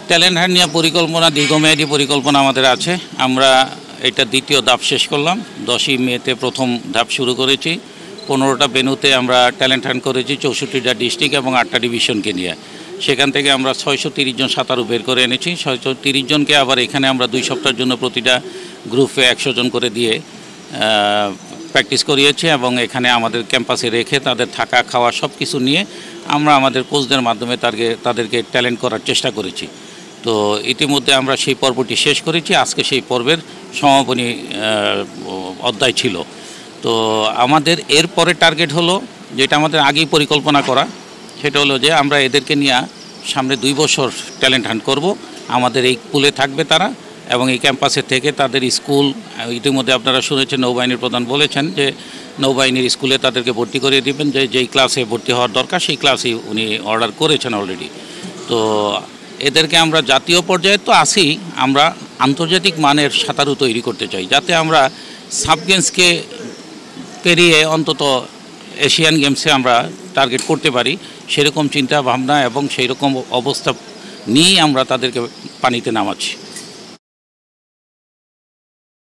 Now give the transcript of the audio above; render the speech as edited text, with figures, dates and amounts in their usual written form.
Talent hunt নিয়ে পরিকল্পনা, দীর্ঘমেয়াদী পরিকল্পনা আমাদের আছে। আমরা এটা দ্বিতীয় ধাপ শেষ করলাম। 10ই মেতে প্রথম ধাপ শুরু করেছি। 15টা ভেন্যুতে আমরা ট্যালেন্ট হান্ট করেছি, 64টা ডিস্ট্রিক্ট এবং 8টা ডিভিশনকে নিয়ে। সেখান থেকে আমরা 630 জন সাঁতারু বের করে এনেছি। 630 জনকে আবার এখানে আমরা 2 সপ্তাহের জন্য প্রতিটা গ্রুপে 100 জন করে দিয়ে প্র্যাকটিস করিয়েছি এবং এখানে আমাদের ক্যাম্পাসে রেখে তাদের থাকা খাওয়া সব কিছু নিয়ে আমরা আমাদের কোচদের মাধ্যমে তাদেরকে ট্যালেন্ট করার চেষ্টা করেছি। তো ইতিমধ্যে আমরা সেই পর্বটি শেষ করেছি। আজকে সেই পর্বের সমাপনী অধ্যায় ছিল। তো আমাদের এরপরে টার্গেট হলো, যেটা আমাদের আগেই পরিকল্পনা করা, সেটা হলো যে আমরা এদেরকে নিয়ে সামনে 2 বছর ট্যালেন্ট হান্ট করব। আমাদের এই পুলে থাকবে তারা এবং এই ক্যাম্পাসে থেকে তাদের স্কুল, ইতিমধ্যে আপনারা শুনেছেন নৌবাহিনীর প্রধান বলেছেন যে নৌবাহিনীর স্কুলে তাদেরকে ভর্তি করিয়ে দেবেন, যেই ক্লাসে ভর্তি হওয়ার দরকার সেই ক্লাসেই উনি অর্ডার করেছেন অলরেডি। তো এদেরকে আমরা জাতীয় পর্যায়ে তো আসি, আমরা আন্তর্জাতিক মানের সাঁতারু তৈরি করতে চাই, যাতে আমরা সাব গেমসকে পেরিয়ে অন্তত এশিয়ান গেমসে আমরা টার্গেট করতে পারি। সেরকম চিন্তা ভাবনা এবং সেই রকম অবস্থা নিয়েই আমরা তাদেরকে পানিতে নামাচ্ছি।